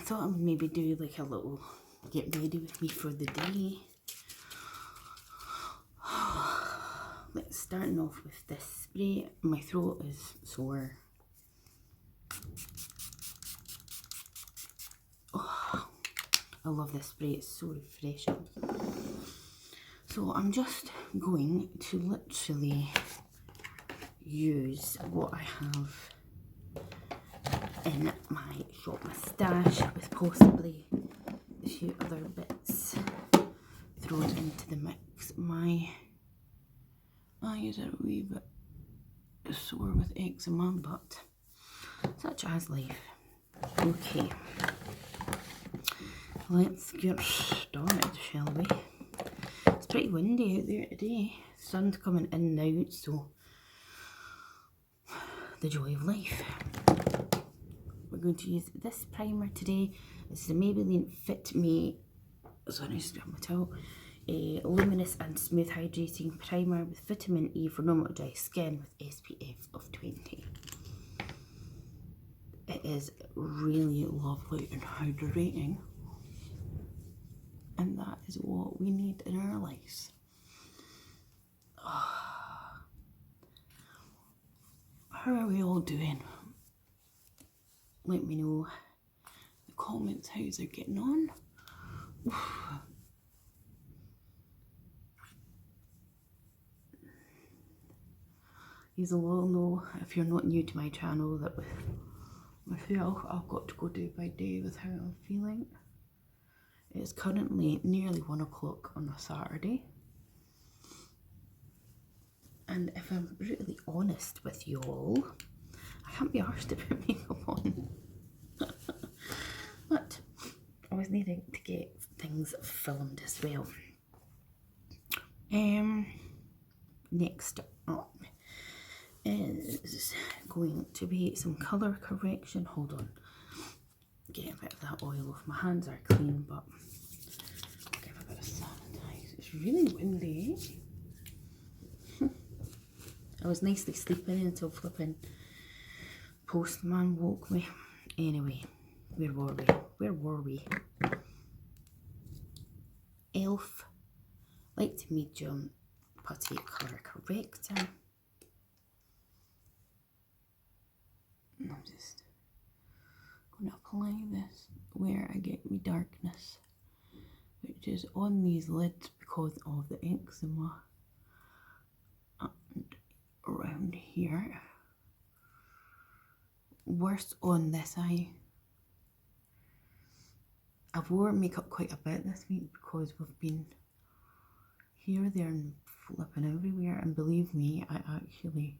thought I would maybe do like a little get ready with me for the day. Let's starting off with this spray. My throat is sore. Oh, I love this spray, it's so refreshing. So I'm just going to literally use what I have in my shop, my stash, with possibly a few other bits thrown into the mix. My eyes are a wee bit sore with eczema, but such as life. Okay, let's get started, shall we? It's pretty windy out there today. Sun's coming in now, so the joy of life. We're going to use this primer today. It's the Maybelline Fit Me, sorry, just grab my towel. A luminous and smooth hydrating primer with vitamin E for normal dry skin with SPF of 20. It is really lovely and hydrating, and that is what we need in our lives. How are we all doing? Let me know in the comments how you're getting on. You will know, if you're not new to my channel, that with myself I've got to go day by day with how I'm feeling. It's currently nearly 1 o'clock on a Saturday, and if I'm brutally honest with you all, I can't be arsed to put makeup on. But I was needing to get things filmed as well. Next up is going to be some colour correction. Hold on, get a bit of that oil off. My hands are clean, but I'll give a bit of sanitize. It's really windy. I was nicely sleeping until flipping postman woke me. Anyway, where were we? Where were we? Elf light to medium putty colour corrector. I'm just going to apply this where I get my darkness, which is on these lids because of the eczema, and around here. Worse on this eye. I've worn makeup quite a bit this week because we've been here, there and flipping everywhere, and believe me, I actually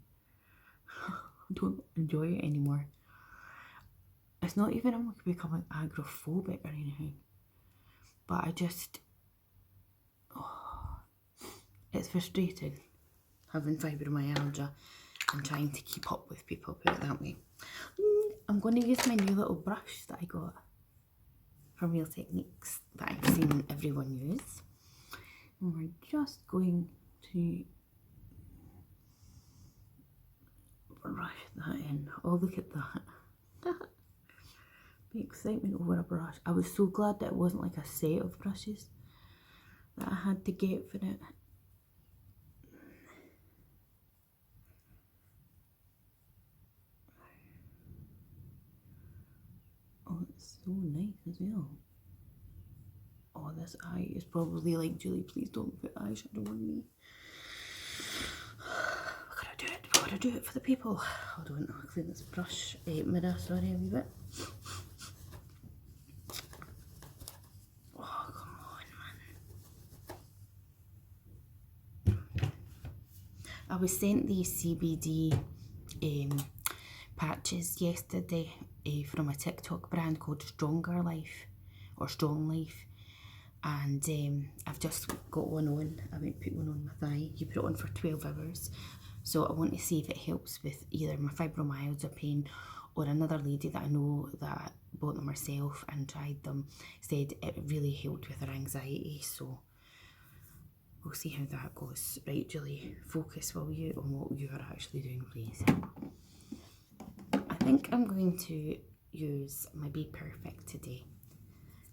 don't enjoy it anymore. It's not even I'm becoming agoraphobic or anything, but I just, it's frustrating having fibromyalgia and trying to keep up with people, put it that way. I'm going to use my new little brush that I got from Real Techniques that I've seen everyone use, and we're just going to brush that in. Oh, look at that. The excitement over a brush. I was so glad that it wasn't like a set of brushes that I had to get for it. Oh, it's so nice as well. Oh, this eye is probably like, Julie, please don't put eyeshadow on me. I gotta do it for the people. Hold on, I'll clean this brush mirror, sorry, a wee bit. Oh, come on, man. I was sent these CBD patches yesterday from a TikTok brand called Stronger Life, or Strong Life, and I've just got one on. I went put one on my thigh. You put it on for 12 hours. So I want to see if it helps with either my fibromyalgia pain, or another lady that I know that bought them herself and tried them, said it really helped with her anxiety. So we'll see how that goes. Right, Julie, focus, will you, on what you are actually doing, please. I think I'm going to use my Be Perfect today.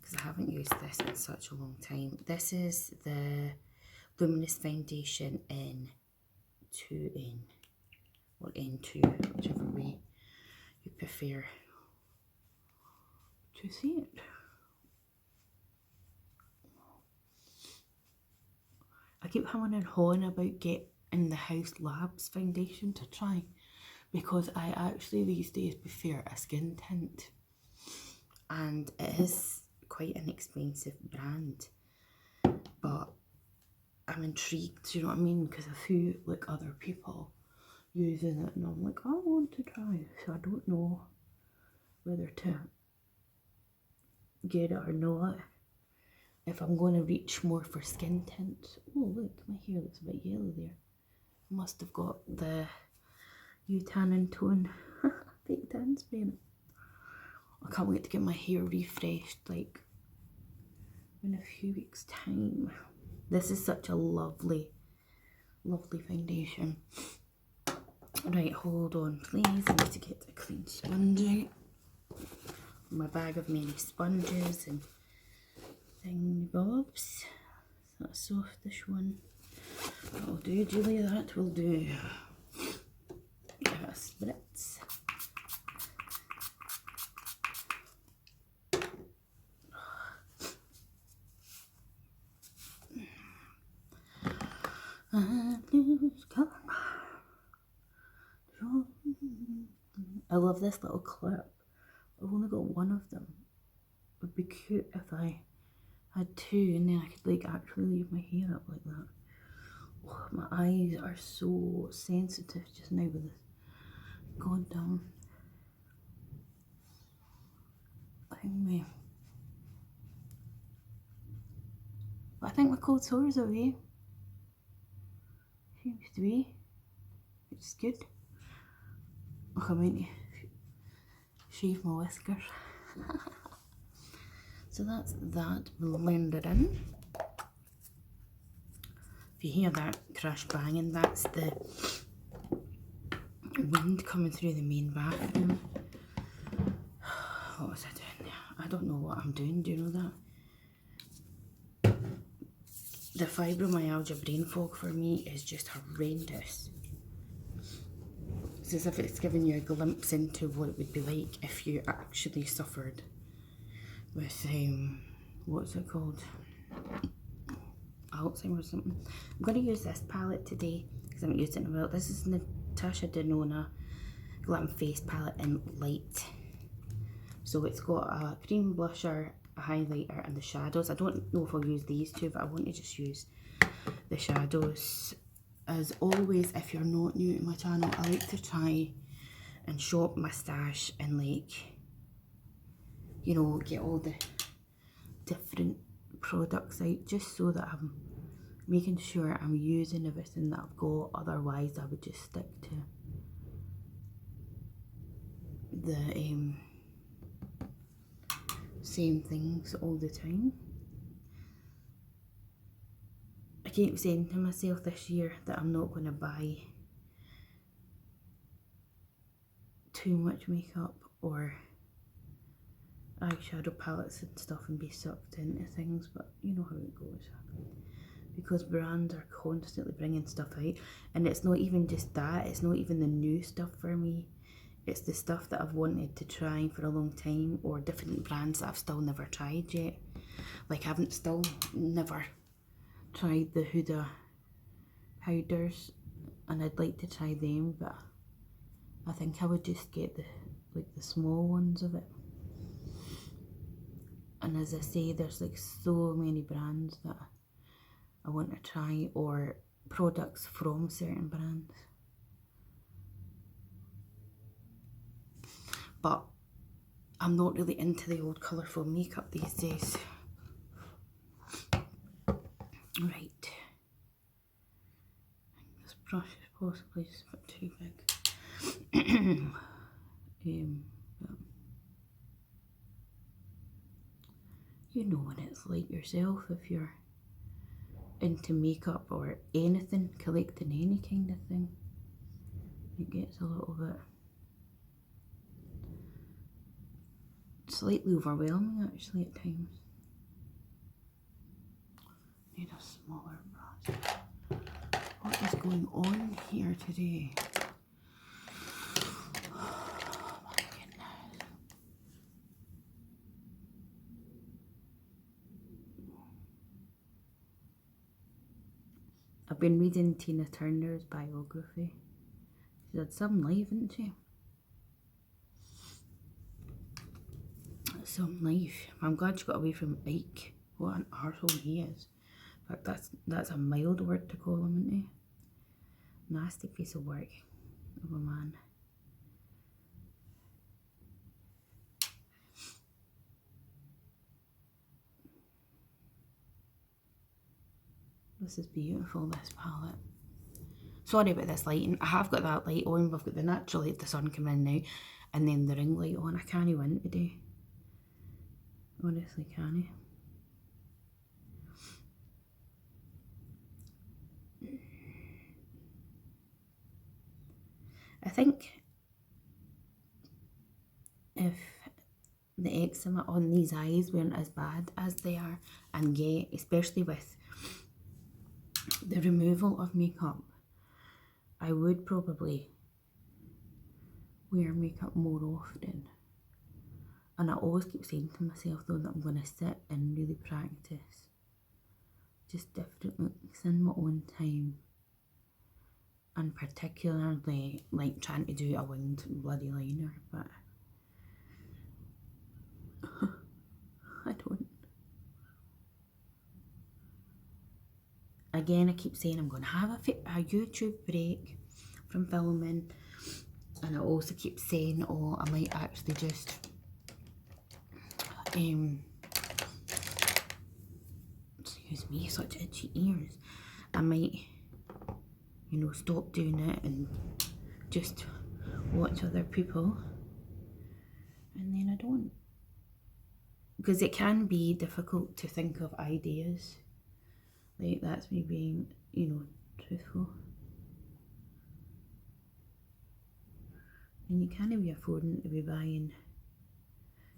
because I haven't used this in such a long time. This is the Luminous Foundation in 2N, or N2, whichever way you prefer to see it. I keep having and hawing about getting the House Labs foundation to try, because I actually these days prefer a skin tint, and it is quite an expensive brand, but I'm intrigued, you know what I mean, because I see like other people using it and I'm like, I want to try it, so I don't know whether to get it or not. If I'm going to reach more for skin tint. Oh look, my hair looks a bit yellow there. Must have got the tannin tone fake tan spray in it. I can't wait to get my hair refreshed like in a few weeks time. This is such a lovely, lovely foundation. Right, hold on please, I need to get a clean sponge out. My bag of many sponges and thingy bobs. That softish one. That'll do, Julie, that will do. Give it a spritz. I love this little clip. I've only got one of them. It would be cute if I had two, and then I could like actually leave my hair up like that. Oh, my eyes are so sensitive just now with this goddamn thing. But I think my cold sore is away. Seems to be, which is good. Look, I'm going to shave my whiskers. So that's that blended in. If you hear that crash banging, that's the wind coming through the main bathroom. What was I doing there? I don't know what I'm doing, do you know that? The fibromyalgia brain fog for me is just horrendous. It's as if it's giving you a glimpse into what it would be like if you actually suffered with, what's it called? Alzheimer's or something. I'm going to use this palette today because I haven't used it in a while. This is Natasha Denona Glam Face Palette in Light. So it's got a cream blusher, a highlighter and the shadows. I don't know if I'll use these two, but I want to just use the shadows. As always, if you're not new to my channel, I like to try and shop my stash and like, you know, get all the different products out just so that I'm making sure I'm using everything that I've got. Otherwise I would just stick to the same things all the time. I keep saying to myself this year that I'm not going to buy too much makeup or eyeshadow palettes and stuff and be sucked into things, but you know how it goes. Because brands are constantly bringing stuff out, and it's not even just that, it's not even the new stuff for me. It's the stuff that I've wanted to try for a long time, or different brands that I've still never tried yet. Like I haven't still never tried the Huda powders, and I'd like to try them, but I think I would just get the small ones of it. And as I say, there's like so many brands that I want to try, or products from certain brands. But I'm not really into the old colourful makeup these days. Right. This brush is possibly just a bit too big. But you know what it's like yourself if you're into makeup or anything, collecting any kind of thing. It gets a little bit slightly overwhelming actually at times. Need a smaller brush. What is going on here today? Oh my goodness. I've been reading Tina Turner's biography. She had some life, didn't she? Some life. I'm glad she got away from Ike. What an arsehole he is. In fact, that's a mild word to call him, isn't he? Nasty piece of work of a man. This is beautiful, this palette. Sorry about this lighting. I have got that light on, but I've got the natural light, the sun coming in now, and then the ring light on. I can't win today. Honestly, can't I think if the eczema on these eyes weren't as bad as they are and get, especially with the removal of makeup, I would probably wear makeup more often. And I always keep saying to myself though that I'm going to sit and really practice just different looks in my own time, and particularly like trying to do a winged bloody liner, but I don't. Again, I keep saying I'm going to have a YouTube break from filming, and I also keep saying, oh, I might actually just excuse me, such itchy ears. I might, you know, stop doing it and just watch other people, and then I don't. Because it can be difficult to think of ideas. Like, that's me being, you know, truthful. And you can't be affording to be buying,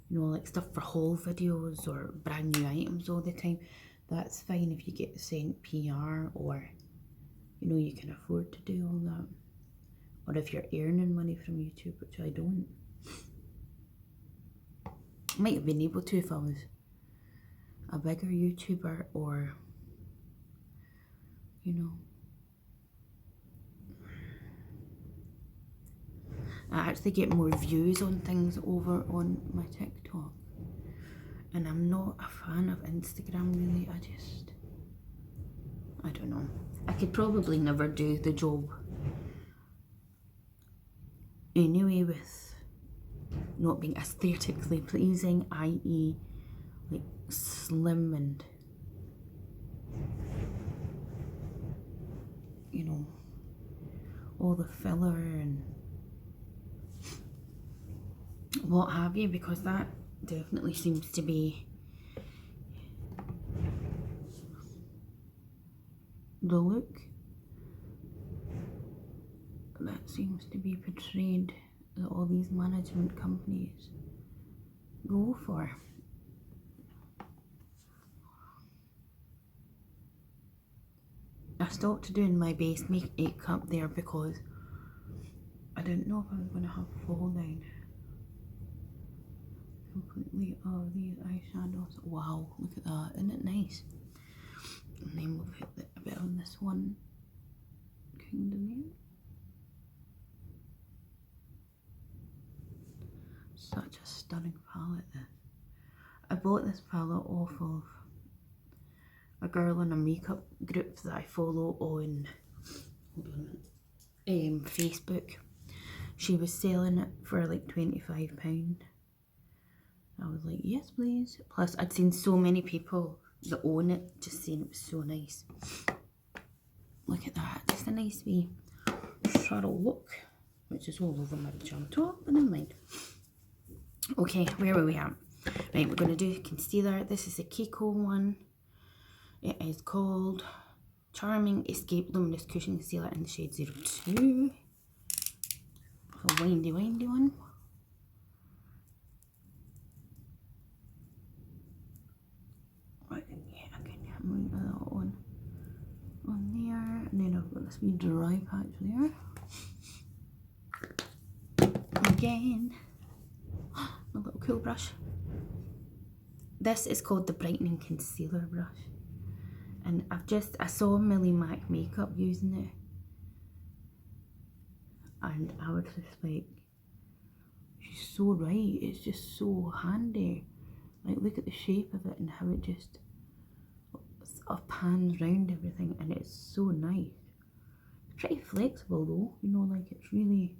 you know, like stuff for haul videos or brand new items all the time. That's fine if you get sent PR, or, you know, you can afford to do all that. Or if you're earning money from YouTube, which I don't. I might have been able to if I was a bigger YouTuber, or, you know. I actually get more views on things over on my TikTok. And I'm not a fan of Instagram really. I don't know. I could probably never do the job anyway with not being aesthetically pleasing, i.e. like slim and, you know, all the filler and what have you, because that definitely seems to be the look that seems to be portrayed that all these management companies go for. I stopped doing my base makeup there because I didn't know if I was going to have fall down completely of these eyeshadows. Wow, look at that, isn't it nice? And then we'll put a bit on this one kingdom here. Such a stunning palette this. I bought this palette off of a girl in a makeup group that I follow on, hold on a minute, Facebook. She was selling it for like £25. I was like, yes please. Plus I'd seen so many people that own it just saying it was so nice. Look at that, just a nice wee subtle look, which is all over my pajama top, but never mind. Okay, where were we at? Right, we're going to do concealer. This is a Kiko one. It is called Charming Escape Luminous Cushion Concealer in the shade 02. A windy one. Right, yeah, I can move that on. this wee dry patch there. Again, my little cool brush. This is called the Brightening Concealer brush. And I saw Millie Mac Makeup using it. And I was just like, she's so right, it's just so handy. Like, look at the shape of it and how it just sort of pans round everything, and it's so nice. It's pretty flexible though, you know, like it's really...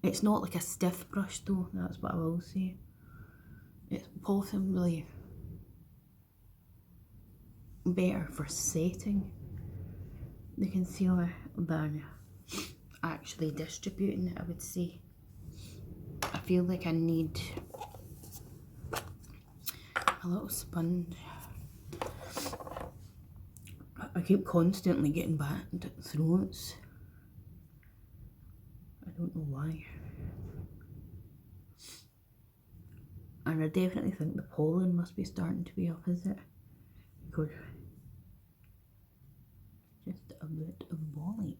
It's not like a stiff brush though, that's what I will say. It's possibly better for setting the concealer than actually distributing it, I would say. I feel like I need a little sponge. I keep constantly getting backed throats. I don't know why. And I definitely think the pollen must be starting to be up, is it? Because just a bit of bollock.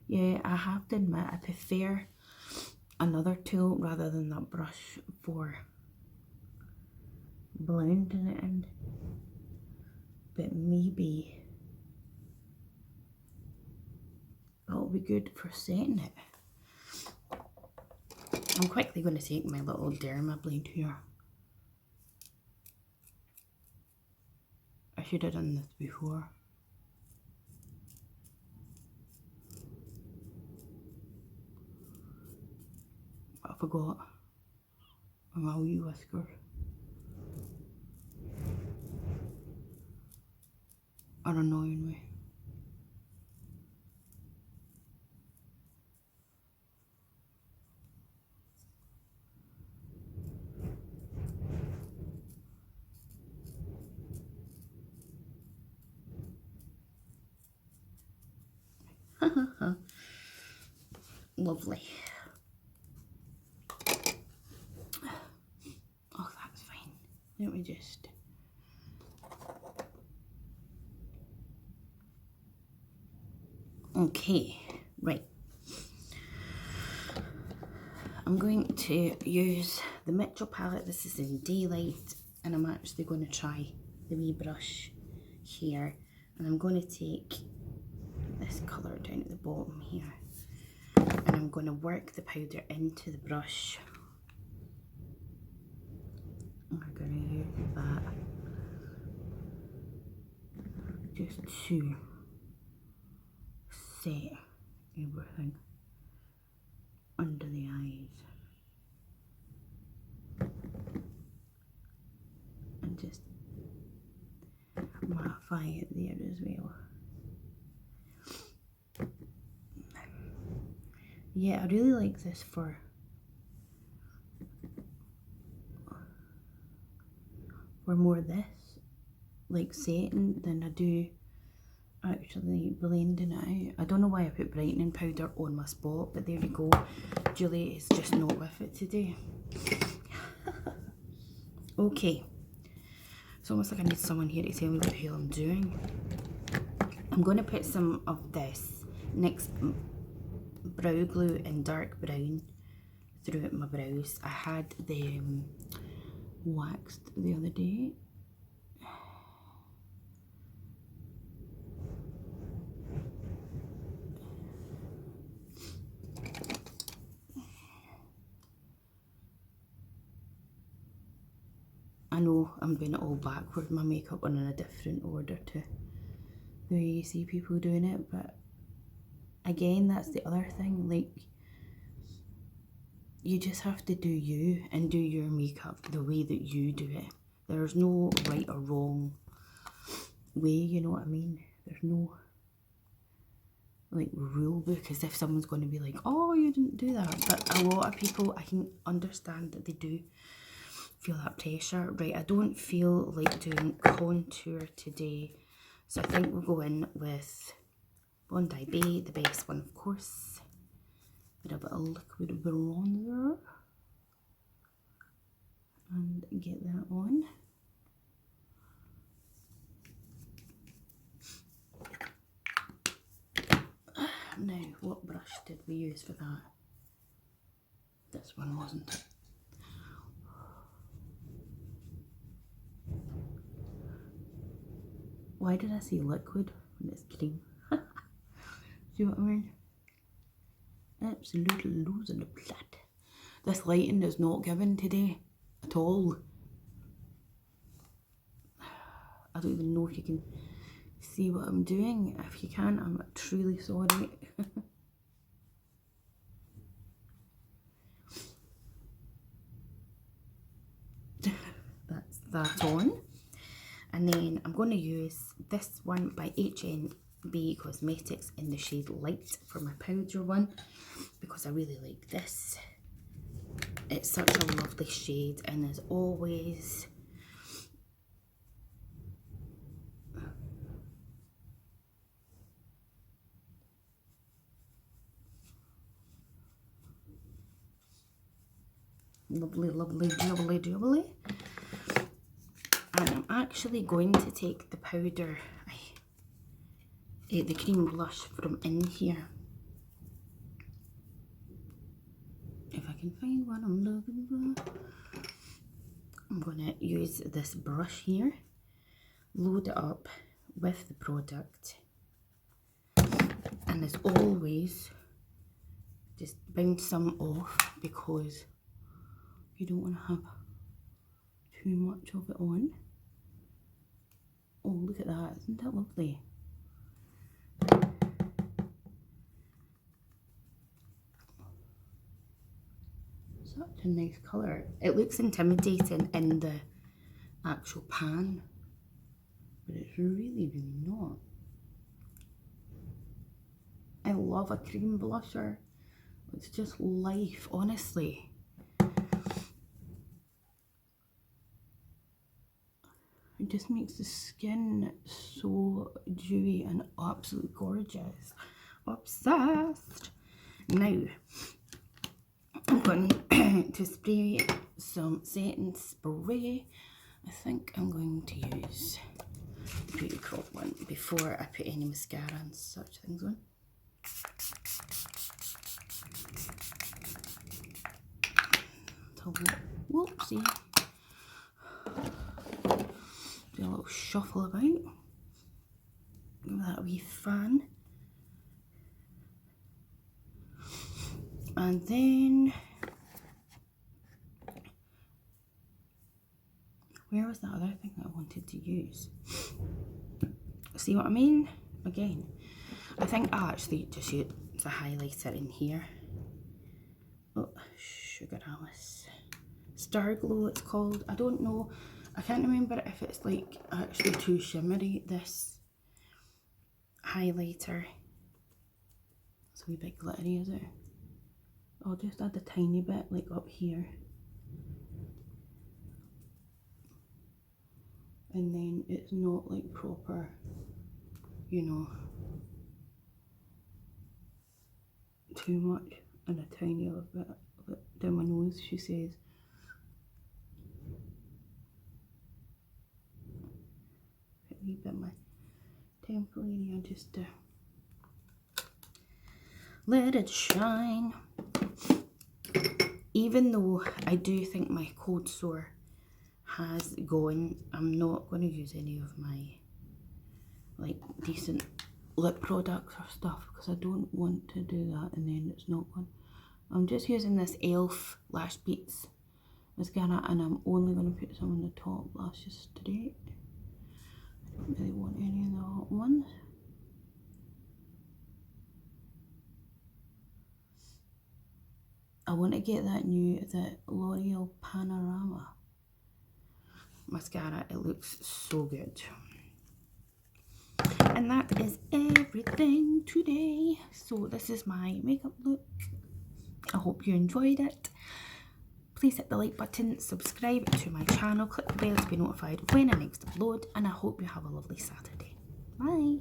Yeah, I have to admit, I prefer another tool rather than that brush for blending it in. But maybe it'll be good for setting it. I'm quickly going to take my little Derma blade here. I should have done this before. But I forgot. My wee whiskers are annoying me. Lovely. Oh, that's fine. Let me just... Okay, right. I'm going to use the Mitchell palette. This is in Daylight, and I'm actually going to try the wee brush here. And I'm going to take this colour down at the bottom here, and I'm going to work the powder into the brush. I'm going to use that just to set everything under the eyes, and just mattify it there as well. Yeah, I really like this for more of this, like setting, than I do actually blending it out. I don't know why I put brightening powder on my spot, but there you go. Julie is just not with it today. Okay, it's almost like I need someone here to tell me what the hell I'm doing. I'm going to put some of this NYX brow glue in dark brown throughout my brows. I had them waxed the other day. I know I'm doing it all backward, my makeup, and in a different order to the way you see people doing it, but again, that's the other thing, like, you just have to do you and do your makeup the way that you do it. There's no right or wrong way, you know what I mean? There's no like rule book as if someone's going to be like, oh, you didn't do that. But a lot of people, I can understand that they do feel that pressure. Right, I don't feel like doing contour today, so I think we'll go in with Bondi Bay, the best one of course. A bit of liquid bronzer. and get that on. Now, what brush did we use for that? This one, wasn't it? Why did I say liquid when it's cream? Do you know what I mean? Absolutely losing the plot. This lighting is not given today at all. I don't even know if you can see what I'm doing. If you can, I'm truly sorry. That's that on. And then I'm going to use this one by HNB Cosmetics in the shade Light for my powder one, because I really like this. It's such a lovely shade, and as always, lovely, lovely, lovely, lovely. And I'm actually going to take the powder, the cream blush from in here. If I can find what I'm looking for. I'm going to use this brush here, load it up with the product, and as always, just bounce some off because you don't want to have too much of it on. Oh, look at that, isn't that lovely? Such a nice colour. It looks intimidating in the actual pan, but it's really, really not. I love a cream blusher. It's just life, honestly. It just makes the skin so dewy and absolutely gorgeous. Obsessed. Now, I'm going to spray some setting spray. I think I'm going to use the Beauty Crop one before I put any mascara and such things on. Whoopsie. Do a little shuffle about. Give that a wee fan. And then, where was that other thing that I wanted to use? See what I mean? Again, I think I actually just use a highlighter in here. Oh, Sugar Alice. Star Glow it's called. I don't know. I can't remember if it's like actually too shimmery, this highlighter. It's a wee bit glittery, is it? I'll just add a tiny bit like up here. And then it's not like proper, you know, too much, and a tiny little bit of it down my nose, she says. A wee bit of my temple area just to let it shine. Even though I do think my cold sore has gone, I'm not going to use any of my like decent lip products or stuff because I don't want to do that and then it's not gone. I'm just using this e.l.f. Lash Beats mascara, and I'm only going to put some on the top lashes straight. I don't really want any of the hot ones. I want to get that new, the L'Oreal Panorama mascara. It looks so good. And that is everything today. So this is my makeup look. I hope you enjoyed it. Please hit the like button, subscribe to my channel, click the bell to be notified when I next upload, and I hope you have a lovely Saturday. Bye.